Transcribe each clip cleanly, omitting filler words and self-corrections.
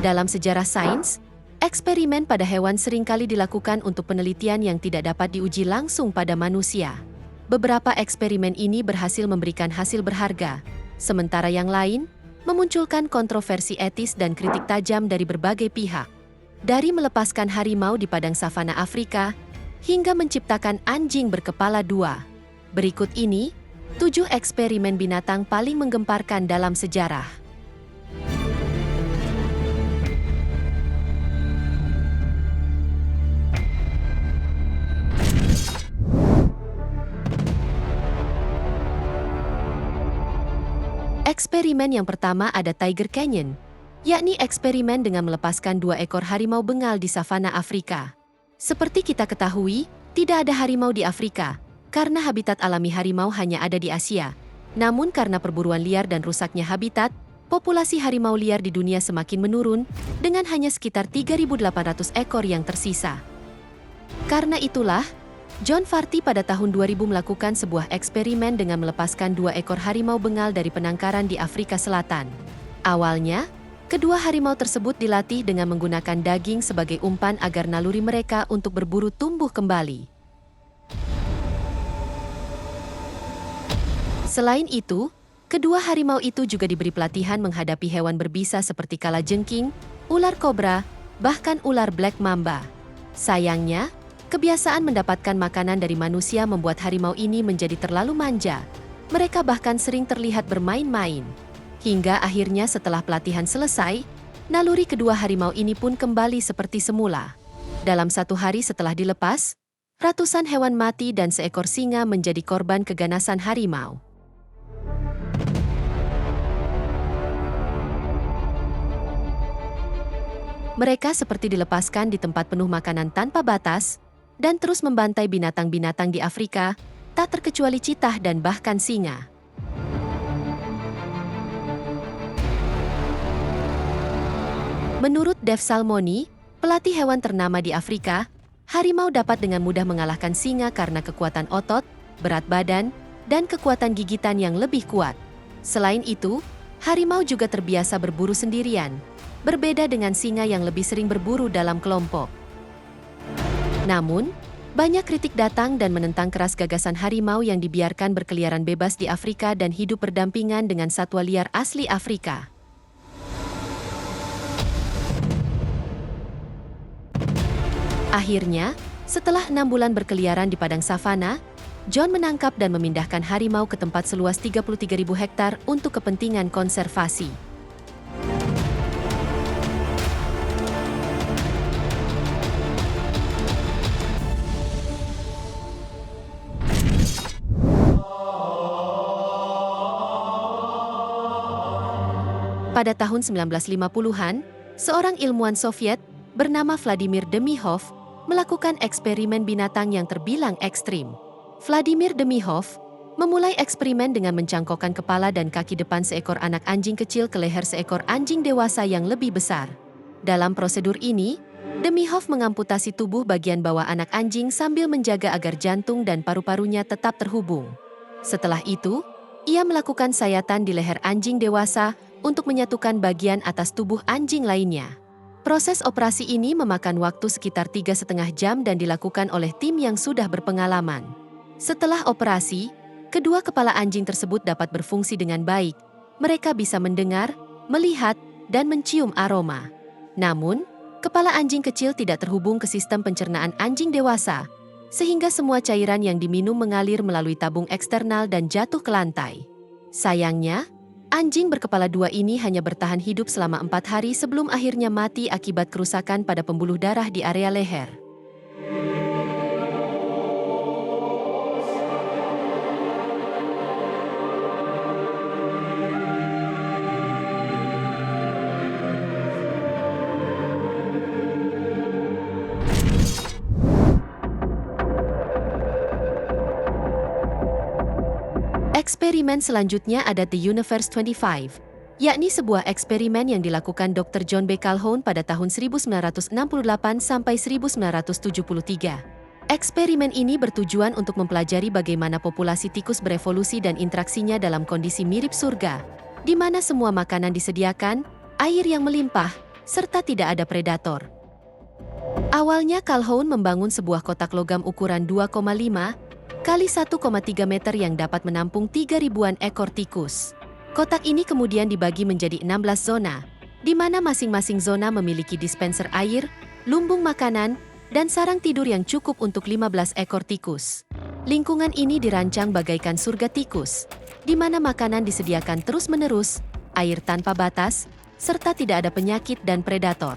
Dalam sejarah sains, eksperimen pada hewan seringkali dilakukan untuk penelitian yang tidak dapat diuji langsung pada manusia. Beberapa eksperimen ini berhasil memberikan hasil berharga, sementara yang lain memunculkan kontroversi etis dan kritik tajam dari berbagai pihak. Dari melepaskan harimau di padang savana Afrika, hingga menciptakan anjing berkepala dua. Berikut ini, 7 eksperimen binatang paling menggemparkan dalam sejarah. Eksperimen yang pertama ada Tiger Canyon, yakni eksperimen dengan melepaskan 2 ekor harimau bengal di savana Afrika. Seperti kita ketahui, tidak ada harimau di Afrika, karena habitat alami harimau hanya ada di Asia. Namun karena perburuan liar dan rusaknya habitat, populasi harimau liar di dunia semakin menurun, dengan hanya sekitar 3.800 ekor yang tersisa. Karena itulah, John Farty pada tahun 2000 melakukan sebuah eksperimen dengan melepaskan 2 ekor harimau bengal dari penangkaran di Afrika Selatan. Awalnya, kedua harimau tersebut dilatih dengan menggunakan daging sebagai umpan agar naluri mereka untuk berburu tumbuh kembali. Selain itu, kedua harimau itu juga diberi pelatihan menghadapi hewan berbisa seperti kalajengking, ular kobra, bahkan ular black mamba. Sayangnya, kebiasaan mendapatkan makanan dari manusia membuat harimau ini menjadi terlalu manja. Mereka bahkan sering terlihat bermain-main. Hingga akhirnya setelah pelatihan selesai, naluri kedua harimau ini pun kembali seperti semula. Dalam 1 hari setelah dilepas, ratusan hewan mati dan seekor singa menjadi korban keganasan harimau. Mereka seperti dilepaskan di tempat penuh makanan tanpa batas, dan terus membantai binatang-binatang di Afrika, tak terkecuali citah dan bahkan singa. Menurut Dave Salmoni, pelatih hewan ternama di Afrika, harimau dapat dengan mudah mengalahkan singa karena kekuatan otot, berat badan, dan kekuatan gigitan yang lebih kuat. Selain itu, harimau juga terbiasa berburu sendirian, berbeda dengan singa yang lebih sering berburu dalam kelompok. Namun, banyak kritik datang dan menentang keras gagasan harimau yang dibiarkan berkeliaran bebas di Afrika dan hidup berdampingan dengan satwa liar asli Afrika. Akhirnya, setelah 6 bulan berkeliaran di padang savana, John menangkap dan memindahkan harimau ke tempat seluas 33.000 hektar untuk kepentingan konservasi. Pada tahun 1950-an, seorang ilmuwan Soviet bernama Vladimir Demihov melakukan eksperimen binatang yang terbilang ekstrim. Vladimir Demihov memulai eksperimen dengan mencangkokkan kepala dan kaki depan seekor anak anjing kecil ke leher seekor anjing dewasa yang lebih besar. Dalam prosedur ini, Demihov mengamputasi tubuh bagian bawah anak anjing sambil menjaga agar jantung dan paru-parunya tetap terhubung. Setelah itu, ia melakukan sayatan di leher anjing dewasa untuk menyatukan bagian atas tubuh anjing lainnya. Proses operasi ini memakan waktu sekitar 3,5 jam dan dilakukan oleh tim yang sudah berpengalaman. Setelah operasi, kedua kepala anjing tersebut dapat berfungsi dengan baik. Mereka bisa mendengar, melihat, dan mencium aroma. Namun, kepala anjing kecil tidak terhubung ke sistem pencernaan anjing dewasa, sehingga semua cairan yang diminum mengalir melalui tabung eksternal dan jatuh ke lantai. Sayangnya, anjing berkepala dua ini hanya bertahan hidup selama 4 hari sebelum akhirnya mati akibat kerusakan pada pembuluh darah di area leher. Eksperimen selanjutnya ada The Universe 25, yakni sebuah eksperimen yang dilakukan Dr. John B. Calhoun pada tahun 1968 sampai 1973. Eksperimen ini bertujuan untuk mempelajari bagaimana populasi tikus berevolusi dan interaksinya dalam kondisi mirip surga, di mana semua makanan disediakan, air yang melimpah, serta tidak ada predator. Awalnya Calhoun membangun sebuah kotak logam ukuran 2,5 kali 1,3 meter yang dapat menampung 3.000-an ekor tikus. Kotak ini kemudian dibagi menjadi 16 zona, di mana masing-masing zona memiliki dispenser air, lumbung makanan, dan sarang tidur yang cukup untuk 15 ekor tikus. Lingkungan ini dirancang bagaikan surga tikus, di mana makanan disediakan terus-menerus, air tanpa batas, serta tidak ada penyakit dan predator.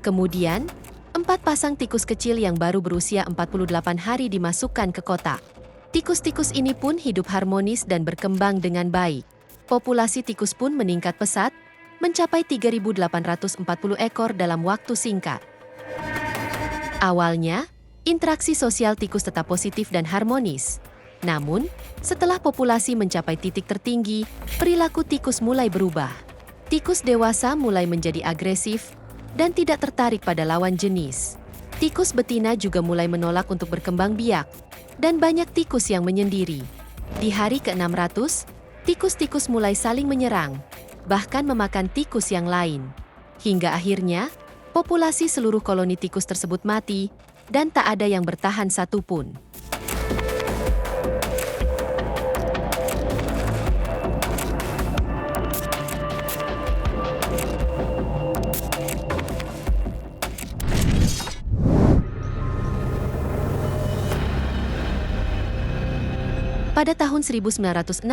Kemudian, 4 pasang tikus kecil yang baru berusia 48 hari dimasukkan ke kotak. Tikus-tikus ini pun hidup harmonis dan berkembang dengan baik. Populasi tikus pun meningkat pesat, mencapai 3.840 ekor dalam waktu singkat. Awalnya, interaksi sosial tikus tetap positif dan harmonis. Namun, setelah populasi mencapai titik tertinggi, perilaku tikus mulai berubah. Tikus dewasa mulai menjadi agresif dan tidak tertarik pada lawan jenis. Tikus betina juga mulai menolak untuk berkembang biak, dan banyak tikus yang menyendiri. Di hari ke-600, tikus-tikus mulai saling menyerang, bahkan memakan tikus yang lain. Hingga akhirnya, populasi seluruh koloni tikus tersebut mati, dan tak ada yang bertahan satupun. Pada tahun 1960,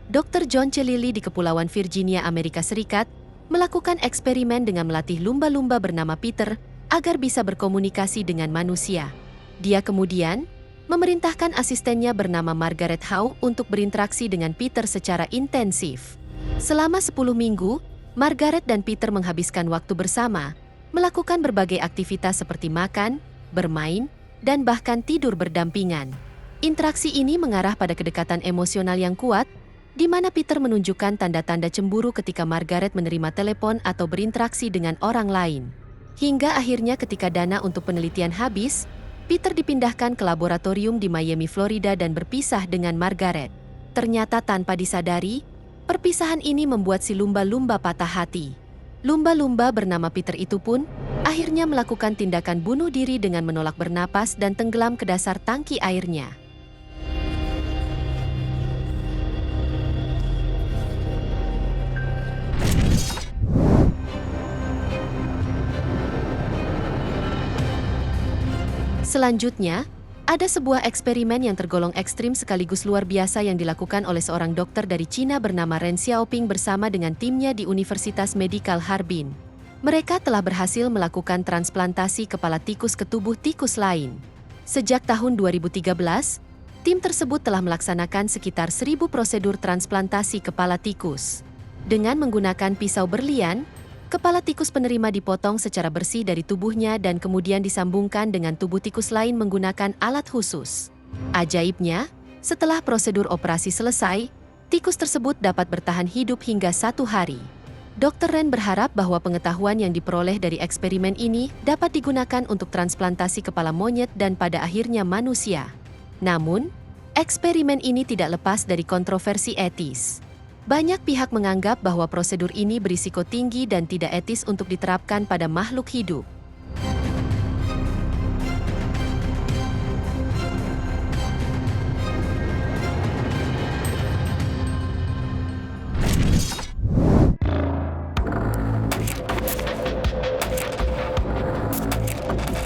Dr. John C. Lilly di Kepulauan Virginia, Amerika Serikat, melakukan eksperimen dengan melatih lumba-lumba bernama Peter agar bisa berkomunikasi dengan manusia. Dia kemudian memerintahkan asistennya bernama Margaret Howe untuk berinteraksi dengan Peter secara intensif. Selama 10 minggu, Margaret dan Peter menghabiskan waktu bersama, melakukan berbagai aktivitas seperti makan, bermain, dan bahkan tidur berdampingan. Interaksi ini mengarah pada kedekatan emosional yang kuat, di mana Peter menunjukkan tanda-tanda cemburu ketika Margaret menerima telepon atau berinteraksi dengan orang lain. Hingga akhirnya ketika dana untuk penelitian habis, Peter dipindahkan ke laboratorium di Miami, Florida dan berpisah dengan Margaret. Ternyata tanpa disadari, perpisahan ini membuat si lumba-lumba patah hati. Lumba-lumba bernama Peter itu pun akhirnya melakukan tindakan bunuh diri dengan menolak bernapas dan tenggelam ke dasar tangki airnya. Selanjutnya, ada sebuah eksperimen yang tergolong ekstrim sekaligus luar biasa yang dilakukan oleh seorang dokter dari Cina bernama Ren Xiaoping bersama dengan timnya di Universitas Medical Harbin. Mereka telah berhasil melakukan transplantasi kepala tikus ke tubuh tikus lain. Sejak tahun 2013, tim tersebut telah melaksanakan sekitar 1.000 prosedur transplantasi kepala tikus. Dengan menggunakan pisau berlian, kepala tikus penerima dipotong secara bersih dari tubuhnya dan kemudian disambungkan dengan tubuh tikus lain menggunakan alat khusus. Ajaibnya, setelah prosedur operasi selesai, tikus tersebut dapat bertahan hidup hingga 1 hari. Dr. Ren berharap bahwa pengetahuan yang diperoleh dari eksperimen ini dapat digunakan untuk transplantasi kepala monyet dan pada akhirnya manusia. Namun, eksperimen ini tidak lepas dari kontroversi etis. Banyak pihak menganggap bahwa prosedur ini berisiko tinggi dan tidak etis untuk diterapkan pada makhluk hidup.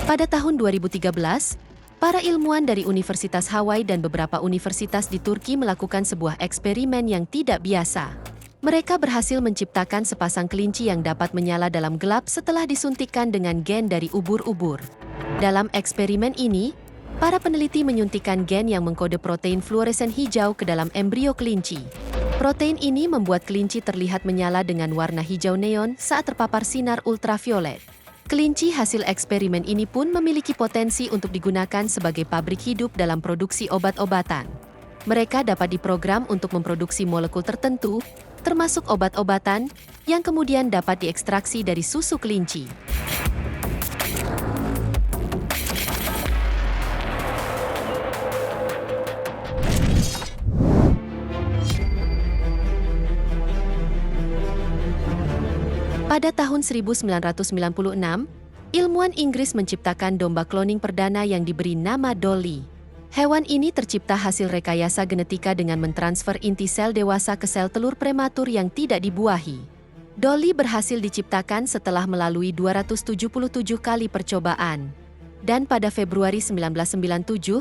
Pada tahun 2013, para ilmuwan dari Universitas Hawaii dan beberapa universitas di Turki melakukan sebuah eksperimen yang tidak biasa. Mereka berhasil menciptakan sepasang kelinci yang dapat menyala dalam gelap setelah disuntikkan dengan gen dari ubur-ubur. Dalam eksperimen ini, para peneliti menyuntikkan gen yang mengkode protein fluoresen hijau ke dalam embrio kelinci. Protein ini membuat kelinci terlihat menyala dengan warna hijau neon saat terpapar sinar ultraviolet. Kelinci hasil eksperimen ini pun memiliki potensi untuk digunakan sebagai pabrik hidup dalam produksi obat-obatan. Mereka dapat diprogram untuk memproduksi molekul tertentu, termasuk obat-obatan, yang kemudian dapat diekstraksi dari susu kelinci. Pada tahun 1996, ilmuwan Inggris menciptakan domba kloning perdana yang diberi nama Dolly. Hewan ini tercipta hasil rekayasa genetika dengan mentransfer inti sel dewasa ke sel telur prematur yang tidak dibuahi. Dolly berhasil diciptakan setelah melalui 277 kali percobaan. Dan pada Februari 1997,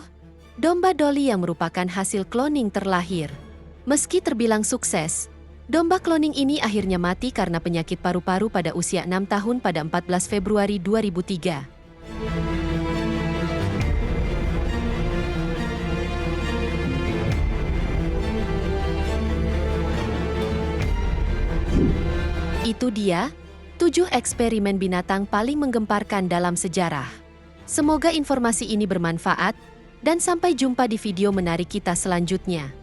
domba Dolly yang merupakan hasil kloning terlahir. Meski terbilang sukses, domba kloning ini akhirnya mati karena penyakit paru-paru pada usia 6 tahun pada 14 Februari 2003. Itu dia, 7 eksperimen binatang paling menggemparkan dalam sejarah. Semoga informasi ini bermanfaat, dan sampai jumpa di video menarik kita selanjutnya.